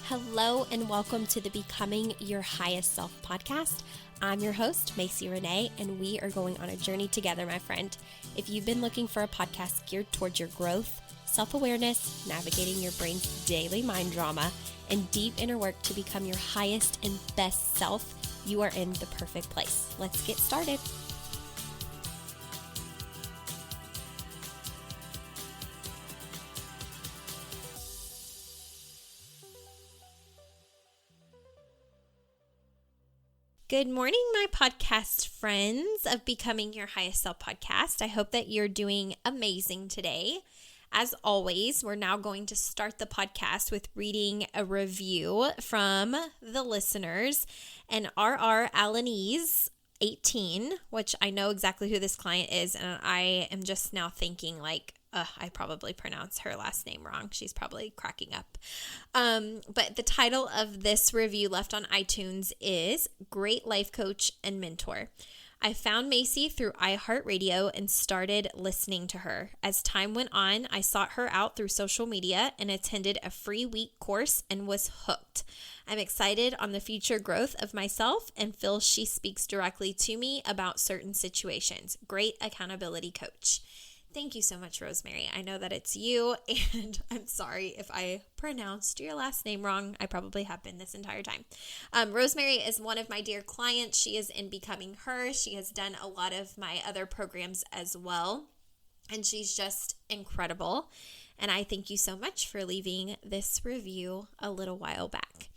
Hello and welcome to the Becoming Your Highest Self podcast. I'm your host, Macy Renee, and we are going on a journey together, my friend. If you've been looking for a podcast geared towards your growth, self-awareness, navigating your brain's daily mind drama, and deep inner work to become your highest and best self, you are in the perfect place. Let's get started. Good morning, my podcast friends of Becoming Your Highest Self podcast. I hope that you're doing amazing today. As always, we're now going to start the podcast with reading a review from the listeners. And RR Alanese 18, which I know exactly who this client is, and I am just now thinking I probably pronounce her last name wrong. She's probably cracking up. But the title of this review left on iTunes is Great Life Coach and Mentor. I found Macy through iHeartRadio and started listening to her. As time went on, I sought her out through social media and attended a free week course and was hooked. I'm excited on the future growth of myself and feel she speaks directly to me about certain situations. Great accountability coach. Thank you so much, Rosemary. I know that it's you, and I'm sorry if I pronounced your last name wrong. I probably have been this entire time. Rosemary is one of my dear clients. She is in Becoming Her. She has done a lot of my other programs as well, and she's just incredible. And I thank you so much for leaving this review a little while back.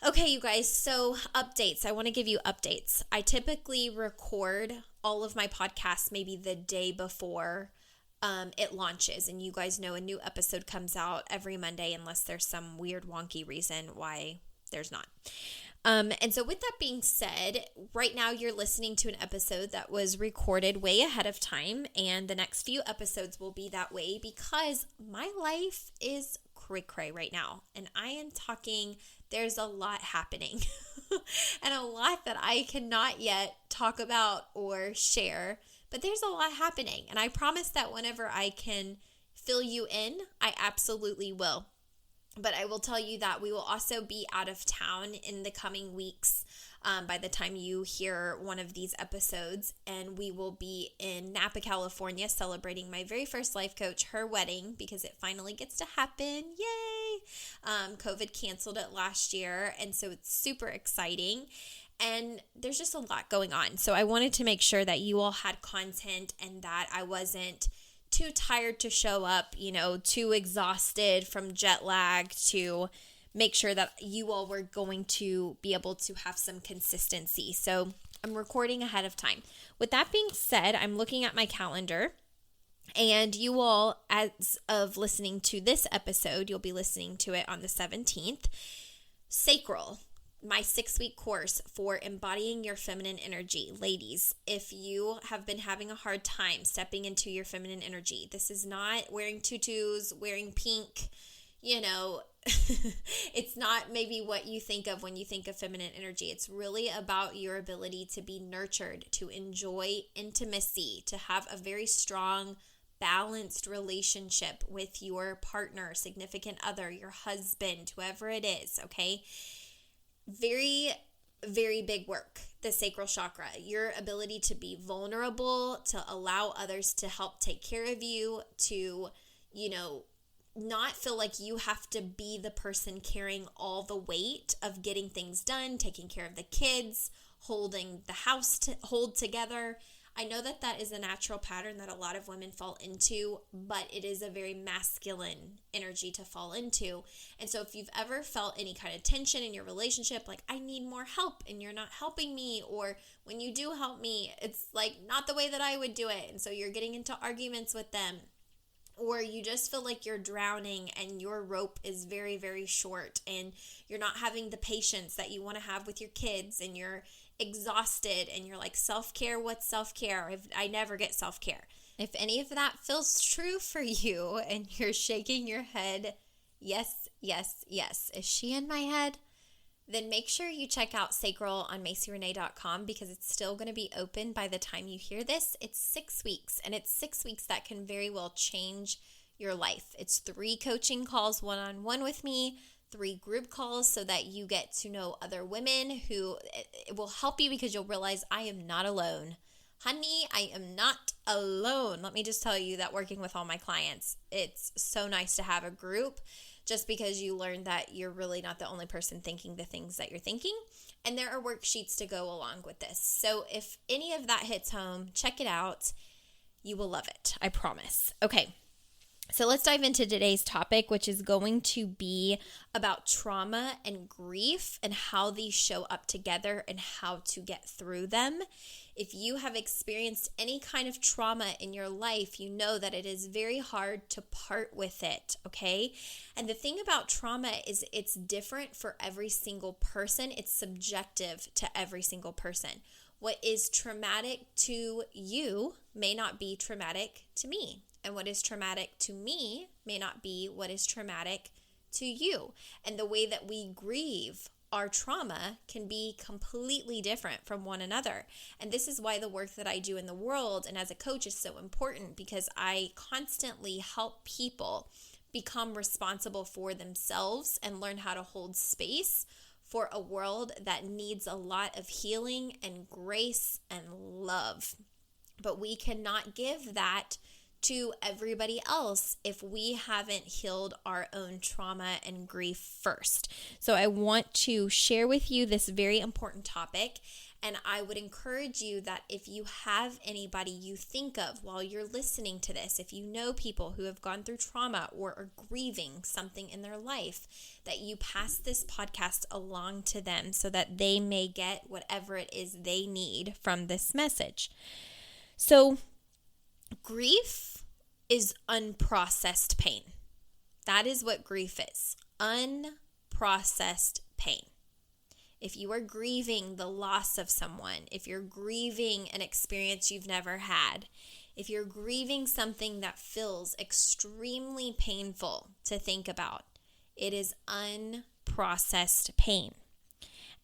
Okay, you guys, so updates. I want to give you updates. I typically record all of my podcasts maybe the day before it launches. And you guys know a new episode comes out every Monday unless there's some weird wonky reason why there's not. And so with that being said, right now you're listening to an episode that was recorded way ahead of time. And the next few episodes will be that way because my life is cray-cray right now. And I am talking, there's a lot happening and a lot that I cannot yet talk about or share, but there's a lot happening. And I promise that whenever I can fill you in, I absolutely will. But I will tell you that we will also be out of town in the coming weeks by the time you hear one of these episodes. And we will be in Napa, California, celebrating my very first life coach, her wedding, because it finally gets to happen. Yay! COVID canceled it last year, and so it's super exciting. And there's just a lot going on. So I wanted to make sure that you all had content and that I wasn't too tired to show up, too exhausted from jet lag to make sure that you all were going to be able to have some consistency. So I'm recording ahead of time. With that being said, I'm looking at my calendar, and you all, as of listening to this episode, you'll be listening to it on the 17th. SACRAL, my 6-week course for embodying your feminine energy. Ladies, if you have been having a hard time stepping into your feminine energy, this is not wearing tutus, wearing pink, it's not maybe what you think of when you think of feminine energy. It's really about your ability to be nurtured, to enjoy intimacy, to have a very strong, balanced relationship with your partner, significant other, your husband, whoever it is, okay? Very, very big work, the sacral chakra. Your ability to be vulnerable, to allow others to help take care of you, to, not feel like you have to be the person carrying all the weight of getting things done, taking care of the kids, holding the house hold together. I know that that is a natural pattern that a lot of women fall into, but it is a very masculine energy to fall into. And so if you've ever felt any kind of tension in your relationship, like I need more help and you're not helping me, or when you do help me, it's like not the way that I would do it. And so you're getting into arguments with them, or you just feel like you're drowning and your rope is very, very short and you're not having the patience that you want to have with your kids and you're exhausted and you're like, self-care, what's self-care? I never get self-care. If any of that feels true for you and you're shaking your head, yes, yes, yes, is she in my head? Then make sure you check out SACRAL on macyrenee.com because it's still going to be open by the time you hear this. It's 6 weeks, and it's 6 weeks that can very well change your life. It's 3 coaching calls one-on-one with me, 3 group calls so that you get to know other women who it will help you because you'll realize I am not alone. Honey, I am not alone. Let me just tell you that working with all my clients, it's so nice to have a group just because you learn that you're really not the only person thinking the things that you're thinking. And there are worksheets to go along with this. So if any of that hits home, check it out. You will love it. I promise. Okay. So let's dive into today's topic, which is going to be about trauma and grief and how these show up together and how to get through them. If you have experienced any kind of trauma in your life, you know that it is very hard to part with it, okay? And the thing about trauma is it's different for every single person. It's subjective to every single person. What is traumatic to you may not be traumatic to me. And what is traumatic to me may not be what is traumatic to you. And the way that we grieve our trauma can be completely different from one another. And this is why the work that I do in the world and as a coach is so important, because I constantly help people become responsible for themselves and learn how to hold space for a world that needs a lot of healing and grace and love. But we cannot give that to everybody else if we haven't healed our own trauma and grief first. So I want to share with you this very important topic, and I would encourage you that if you have anybody you think of while you're listening to this, if you know people who have gone through trauma or are grieving something in their life, that you pass this podcast along to them so that they may get whatever it is they need from this message. So grief is unprocessed pain. That is what grief is. Unprocessed pain. If you are grieving the loss of someone, if you're grieving an experience you've never had, if you're grieving something that feels extremely painful to think about, it is unprocessed pain.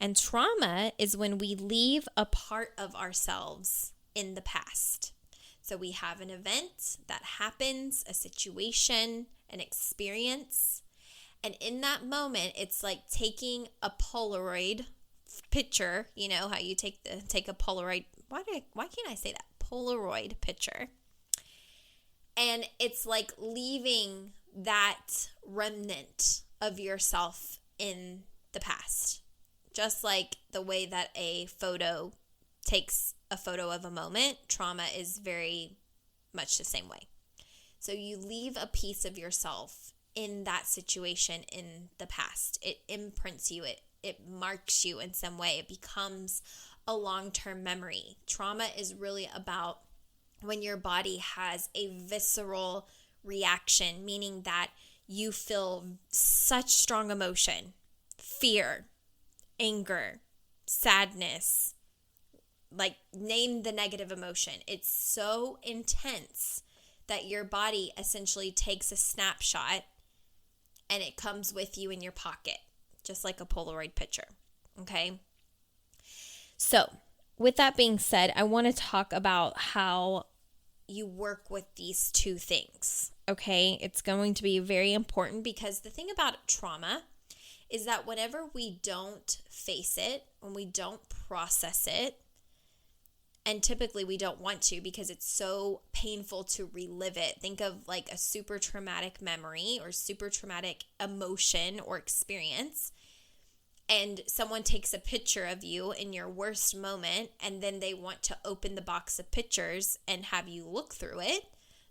And trauma is when we leave a part of ourselves in the past. So we have an event that happens, a situation, an experience, and in that moment, it's like taking a Polaroid picture. You know how you take a Polaroid. Why can't I say that? Polaroid picture. And it's like leaving that remnant of yourself in the past, just like the way that a photo takes a photo of a moment. Trauma is very much the same way. So you leave a piece of yourself in that situation in the past. It imprints you. It marks you in some way. It becomes a long-term memory. Trauma is really about when your body has a visceral reaction, meaning that you feel such strong emotion, fear, anger, sadness, like name the negative emotion. It's so intense that your body essentially takes a snapshot and it comes with you in your pocket, just like a Polaroid picture. Okay. So with that being said, I want to talk about how you work with these two things. Okay. It's going to be very important because the thing about trauma is that whenever we don't face it, when we don't process it, and typically we don't want to because it's so painful to relive it. Think of like a super traumatic memory or super traumatic emotion or experience. And someone takes a picture of you in your worst moment and then they want to open the box of pictures and have you look through it.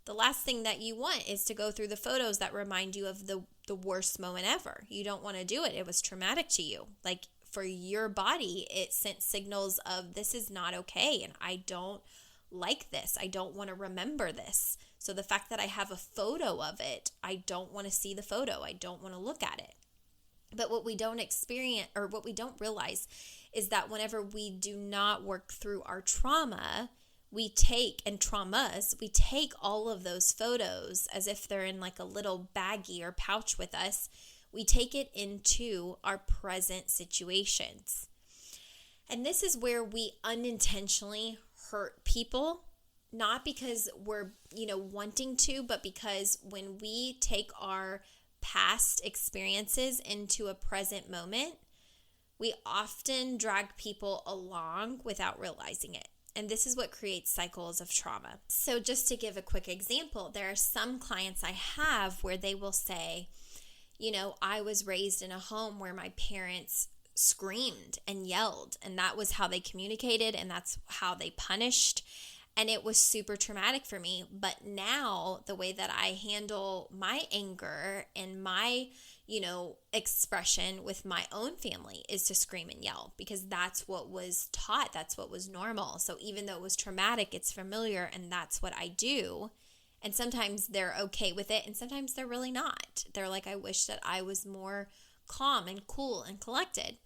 The last thing that you want is to go through the photos that remind you of the worst moment ever. You don't want to do it. It was traumatic to you. Like, for your body, it sent signals of this is not okay and I don't like this. I don't want to remember this. So the fact that I have a photo of it, I don't want to see the photo. I don't want to look at it. But what we don't experience or what we don't realize is that whenever we do not work through our trauma, we take all of those photos as if they're in like a little baggie or pouch with us. We take it into our present situations. And this is where we unintentionally hurt people, not because we're, wanting to, but because when we take our past experiences into a present moment, we often drag people along without realizing it. And this is what creates cycles of trauma. So just to give a quick example, there are some clients I have where they will say, I was raised in a home where my parents screamed and yelled, and that was how they communicated, and that's how they punished. And it was super traumatic for me. But now the way that I handle my anger and my, expression with my own family is to scream and yell, because that's what was taught. That's what was normal. So even though it was traumatic, it's familiar, and that's what I do. And sometimes they're okay with it, and sometimes they're really not. They're like, I wish that I was more calm and cool and collected.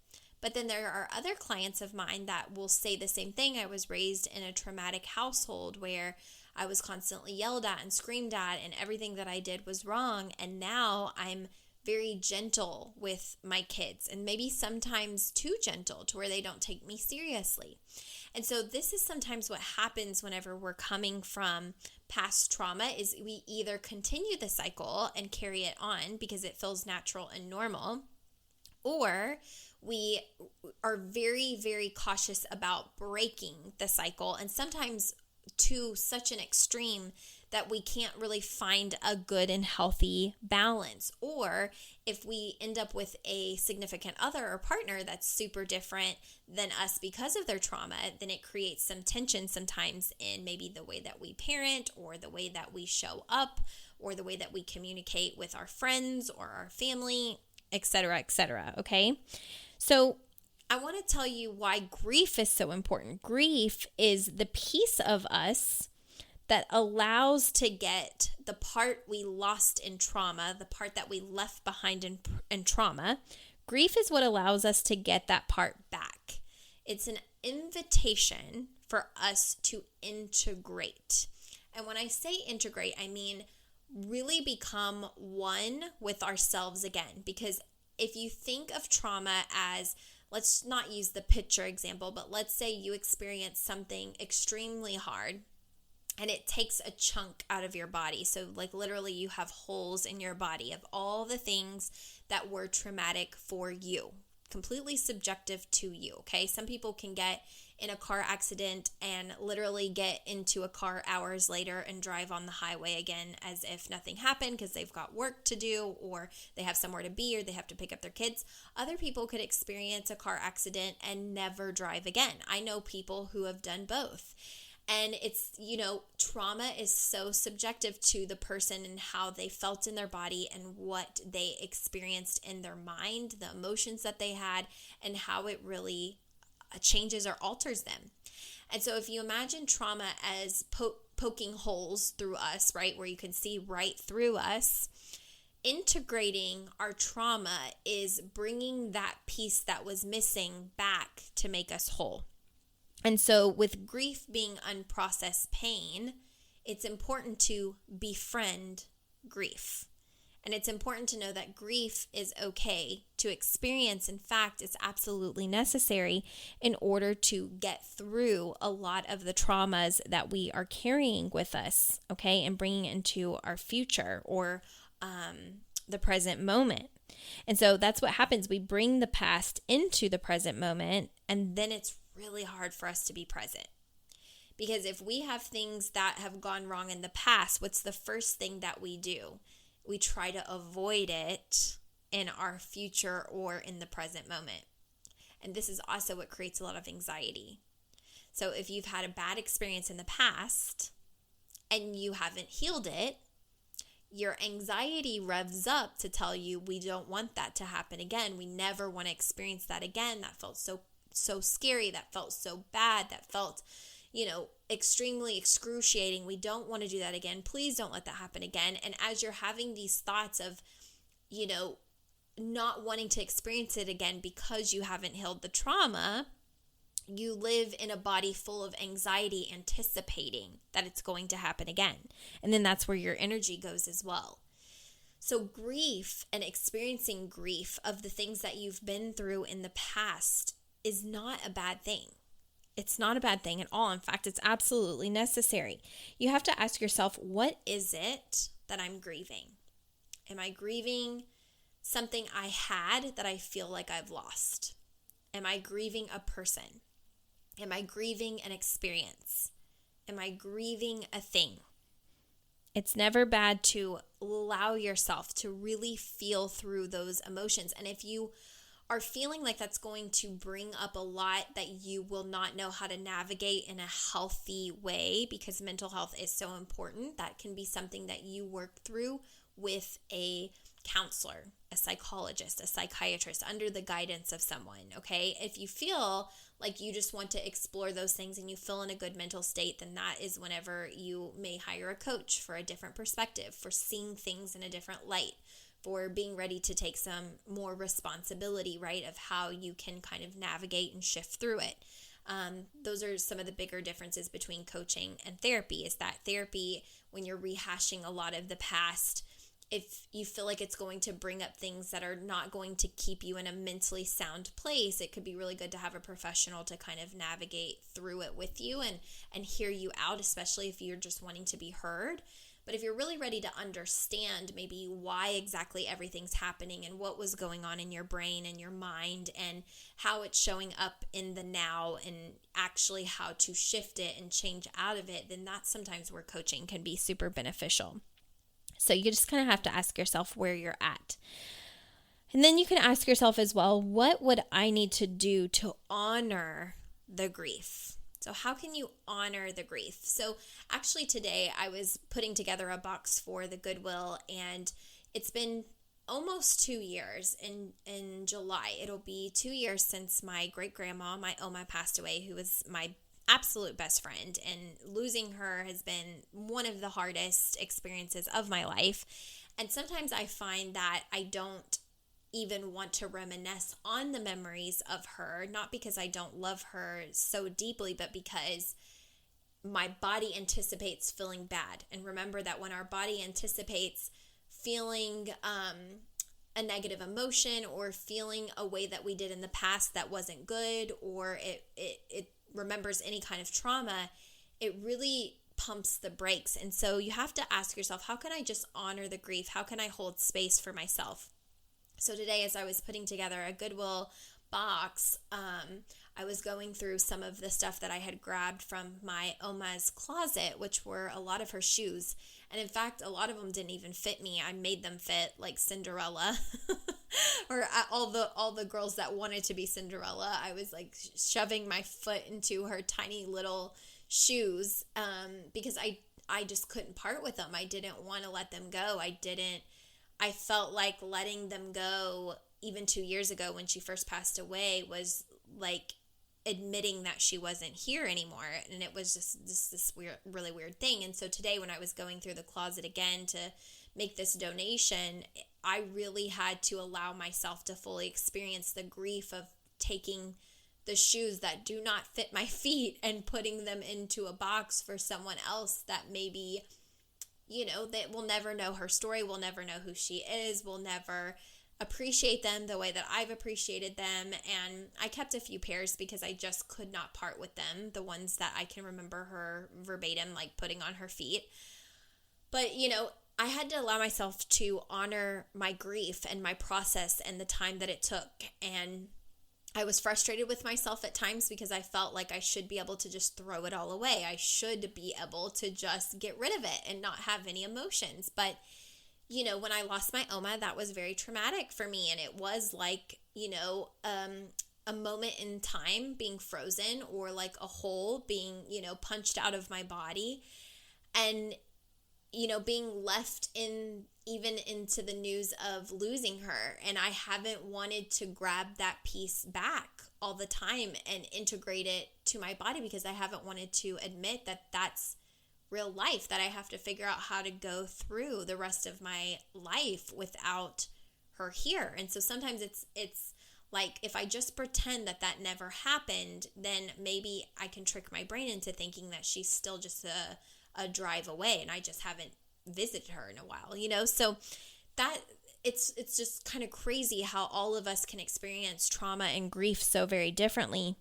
But then there are other clients of mine that will say the same thing. I was raised in a traumatic household where I was constantly yelled at and screamed at, and everything that I did was wrong. And now I'm very gentle with my kids, and maybe sometimes too gentle to where they don't take me seriously. And so this is sometimes what happens whenever we're coming from past trauma, is we either continue the cycle and carry it on because it feels natural and normal, or we are very, very cautious about breaking the cycle, and sometimes to such an extreme that we can't really find a good and healthy balance. Or if we end up with a significant other or partner that's super different than us because of their trauma, then it creates some tension sometimes in maybe the way that we parent, or the way that we show up, or the way that we communicate with our friends or our family, etc., etc. Okay? So I want to tell you why grief is so important. Grief is the piece of us that allows to get the part we lost in trauma, the part that we left behind in trauma. Grief is what allows us to get that part back. It's an invitation for us to integrate. And when I say integrate, I mean really become one with ourselves again. Because if you think of trauma as, let's not use the picture example, but let's say you experience something extremely hard and it takes a chunk out of your body. So like literally you have holes in your body of all the things that were traumatic for you, completely subjective to you, okay? Some people can get in a car accident and literally get into a car hours later and drive on the highway again as if nothing happened because they've got work to do, or they have somewhere to be, or they have to pick up their kids. Other people could experience a car accident and never drive again. I know people who have done both. And it's, trauma is so subjective to the person and how they felt in their body and what they experienced in their mind, the emotions that they had, and how it really changes or alters them. And so if you imagine trauma as poking holes through us, right, where you can see right through us, integrating our trauma is bringing that piece that was missing back to make us whole. And so with grief being unprocessed pain, it's important to befriend grief. And it's important to know that grief is okay to experience. In fact, it's absolutely necessary in order to get through a lot of the traumas that we are carrying with us, okay, and bringing into our future or the present moment. And so that's what happens. We bring the past into the present moment, and then it's really hard for us to be present. Because if we have things that have gone wrong in the past, what's the first thing that we do? We try to avoid it in our future or in the present moment. And this is also what creates a lot of anxiety. So if you've had a bad experience in the past and you haven't healed it, your anxiety revs up to tell you we don't want that to happen again. We never want to experience that again. That felt so scary. That felt so bad. That felt, extremely excruciating. We don't want to do that again. Please don't let that happen again. And as you're having these thoughts of, not wanting to experience it again because you haven't healed the trauma, you live in a body full of anxiety, anticipating that it's going to happen again. And then that's where your energy goes as well. So grief and experiencing grief of the things that you've been through in the past is not a bad thing. It's not a bad thing at all. In fact, it's absolutely necessary. You have to ask yourself, what is it that I'm grieving? Am I grieving something I had that I feel like I've lost? Am I grieving a person? Am I grieving an experience? Am I grieving a thing? It's never bad to allow yourself to really feel through those emotions. And if you are feeling like that's going to bring up a lot that you will not know how to navigate in a healthy way, because mental health is so important, that can be something that you work through with a counselor, a psychologist, a psychiatrist, under the guidance of someone, okay? If you feel like you just want to explore those things and you feel in a good mental state, then that is whenever you may hire a coach for a different perspective, for seeing things in a different light, for being ready to take some more responsibility, right, of how you can kind of navigate and shift through it. Those are some of the bigger differences between coaching and therapy, is that therapy, when you're rehashing a lot of the past, if you feel like it's going to bring up things that are not going to keep you in a mentally sound place, it could be really good to have a professional to kind of navigate through it with you and hear you out, especially if you're just wanting to be heard. But if you're really ready to understand maybe why exactly everything's happening and what was going on in your brain and your mind and how it's showing up in the now and actually how to shift it and change out of it, then that's sometimes where coaching can be super beneficial. So you just kind of have to ask yourself where you're at. And then you can ask yourself as well, what would I need to do to honor the grief? So how can you honor the grief? So actually today I was putting together a box for the Goodwill, and it's been almost 2 years. In July, it'll be 2 years since my great-grandma, my Oma, passed away, who was my absolute best friend, and losing her has been one of the hardest experiences of my life. And sometimes I find that I don't even want to reminisce on the memories of her, not because I don't love her so deeply, but because my body anticipates feeling bad. And remember that when our body anticipates feeling a negative emotion or feeling a way that we did in the past that wasn't good, or it remembers any kind of trauma, it really pumps the brakes. And so you have to ask yourself, how can I just honor the grief? How can I hold space for myself? So today, as I was putting together a Goodwill box, I was going through some of the stuff that I had grabbed from my Oma's closet, which were a lot of her shoes. And in fact, a lot of them didn't even fit me. I made them fit like Cinderella or all the girls that wanted to be Cinderella. I was like shoving my foot into her tiny little shoes because I just couldn't part with them. I didn't want to let them go. I felt like letting them go even 2 years ago when she first passed away was like admitting that she wasn't here anymore. And it was just this weird, really weird thing. And so today when I was going through the closet again to make this donation, I really had to allow myself to fully experience the grief of taking the shoes that do not fit my feet and putting them into a box for someone else that maybe, that will never know her story, will never know who she is, will never appreciate them the way that I've appreciated them. And I kept a few pairs because I just could not part with them, the ones that I can remember her verbatim, like putting on her feet. But, I had to allow myself to honor my grief and my process and the time that it took. And I was frustrated with myself at times because I felt like I should be able to just throw it all away. I should be able to just get rid of it and not have any emotions. But, when I lost my Oma, that was very traumatic for me. And it was like, a moment in time being frozen, or like a hole being, punched out of my body. And, being left even into the news of losing her. And I haven't wanted to grab that piece back all the time and integrate it to my body because I haven't wanted to admit that that's real life, that I have to figure out how to go through the rest of my life without her here. And so sometimes it's like, if I just pretend that never happened, then maybe I can trick my brain into thinking that she's still just a drive away and I just haven't visited her in a while, so that it's just kind of crazy how all of us can experience trauma and grief so very differently,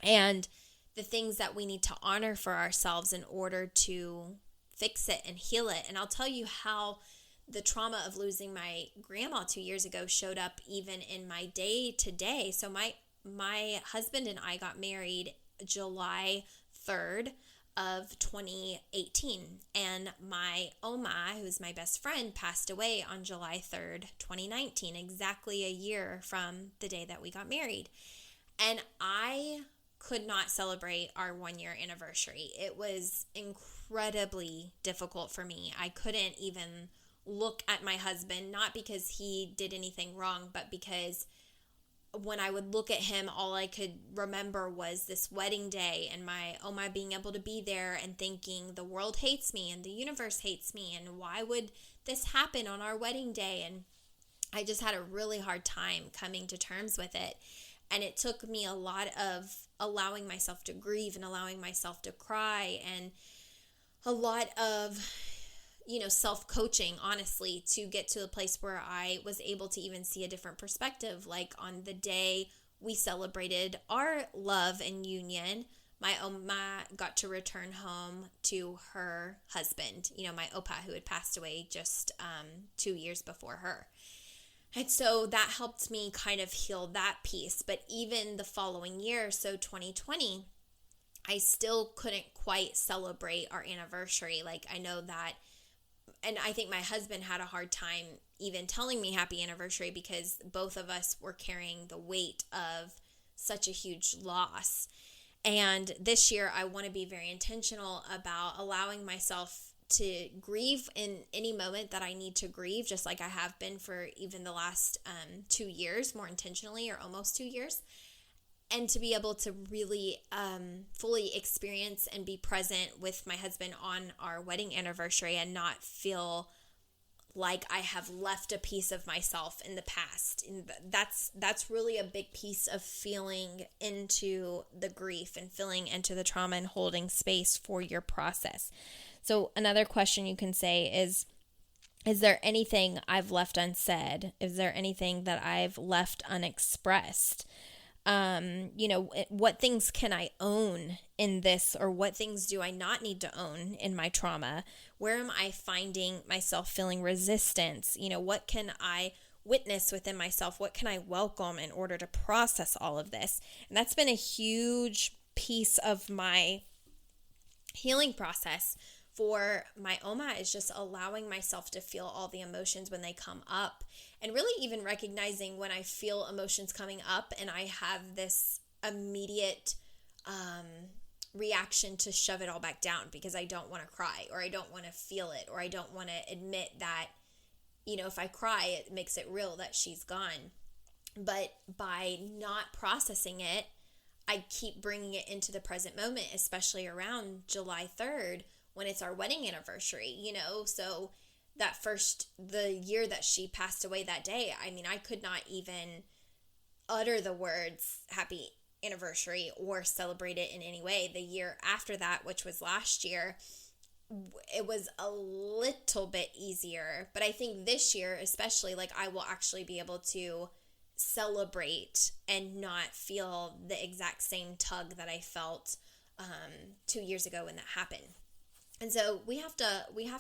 and the things that we need to honor for ourselves in order to fix it and heal it. And I'll tell you how the trauma of losing my grandma 2 years ago showed up even in my day to day. So my husband and I got married July 3rd of 2018, and my Oma, who's my best friend, passed away on July 3rd, 2019, exactly a year from the day that we got married. And I could not celebrate our 1-year anniversary. It was incredibly difficult for me. I couldn't even look at my husband, not because he did anything wrong, but because when I would look at him, all I could remember was this wedding day and my Oma being able to be there and thinking the world hates me and the universe hates me and why would this happen on our wedding day? And I just had a really hard time coming to terms with it. And it took me a lot of allowing myself to grieve and allowing myself to cry and a lot of, self-coaching, honestly, to get to a place where I was able to even see a different perspective. Like on the day we celebrated our love and union, my Oma got to return home to her husband, my Opa, who had passed away just 2 years before her. And so that helped me kind of heal that piece. But even the following year, so 2020, I still couldn't quite celebrate our anniversary. Like I know that, and I think my husband had a hard time even telling me happy anniversary because both of us were carrying the weight of such a huge loss. And this year I want to be very intentional about allowing myself to grieve in any moment that I need to grieve, just like I have been for even the last 2 years, more intentionally, or almost 2 years, and to be able to really fully experience and be present with my husband on our wedding anniversary and not feel like I have left a piece of myself in the past. And that's really a big piece of feeling into the grief and feeling into the trauma and holding space for your process. So another question you can say is there anything I've left unsaid? Is there anything that I've left unexpressed? What things can I own in this, or what things do I not need to own in my trauma? Where am I finding myself feeling resistance? What can I witness within myself? What can I welcome in order to process all of this? And that's been a huge piece of my healing process for my Oma, is just allowing myself to feel all the emotions when they come up, and really even recognizing when I feel emotions coming up and I have this immediate reaction to shove it all back down because I don't want to cry, or I don't want to feel it, or I don't want to admit that, if I cry, it makes it real that she's gone. But by not processing it, I keep bringing it into the present moment, especially around July 3rd, when it's our wedding anniversary, so the year that she passed away that day, I could not even utter the words happy anniversary or celebrate it in any way. The year after that, which was last year, it was a little bit easier, but I think this year, especially, I will actually be able to celebrate and not feel the exact same tug that I felt 2 years ago when that happened. And so we have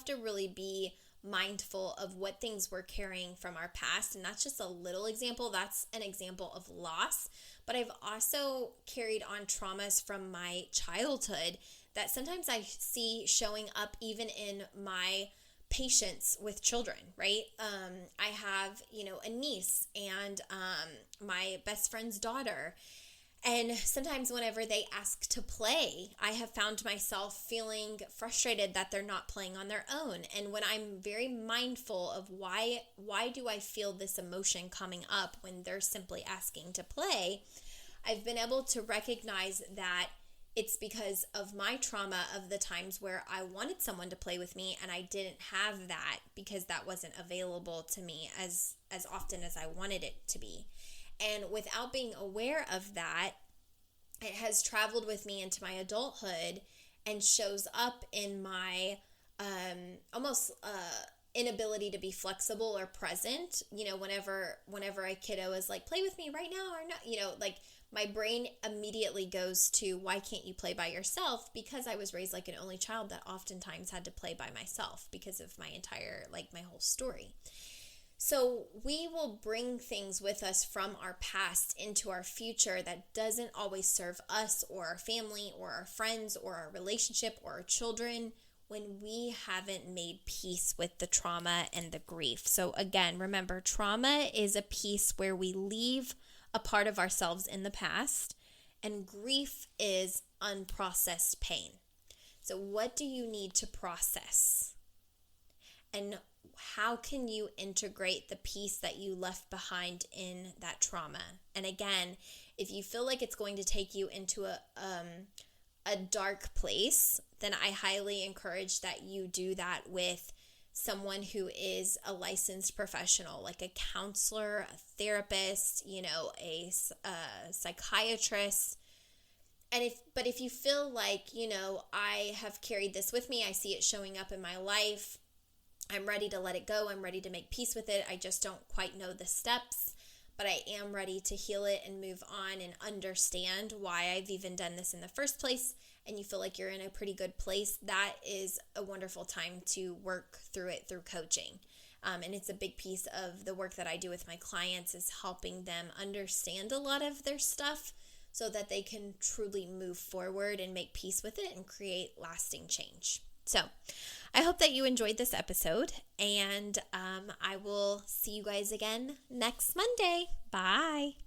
to really be mindful of what things we're carrying from our past. And that's just a little example. That's an example of loss. But I've also carried on traumas from my childhood that sometimes I see showing up even in my patience with children, right? I have, a niece and my best friend's daughter. And sometimes whenever they ask to play, I have found myself feeling frustrated that they're not playing on their own. And when I'm very mindful of why do I feel this emotion coming up when they're simply asking to play, I've been able to recognize that it's because of my trauma of the times where I wanted someone to play with me and I didn't have that because that wasn't available to me as often as I wanted it to be. And without being aware of that, it has traveled with me into my adulthood and shows up in my almost inability to be flexible or present. Whenever a kiddo is like, play with me right now or not, my brain immediately goes to, why can't you play by yourself? Because I was raised like an only child that oftentimes had to play by myself because of my entire, my whole story. So we will bring things with us from our past into our future that doesn't always serve us or our family or our friends or our relationship or our children when we haven't made peace with the trauma and the grief. So again, remember, trauma is a piece where we leave a part of ourselves in the past, and grief is unprocessed pain. So what do you need to process? And how can you integrate the piece that you left behind in that trauma? And again, if you feel like it's going to take you into a dark place, then I highly encourage that you do that with someone who is a licensed professional, like a counselor, a therapist, a psychiatrist. But if you feel like, I have carried this with me, I see it showing up in my life, I'm ready to let it go, I'm ready to make peace with it, I just don't quite know the steps, but I am ready to heal it and move on and understand why I've even done this in the first place, and you feel like you're in a pretty good place, that is a wonderful time to work through it through coaching. And it's a big piece of the work that I do with my clients, is helping them understand a lot of their stuff so that they can truly move forward and make peace with it and create lasting change. So I hope that you enjoyed this episode, and I will see you guys again next Monday. Bye.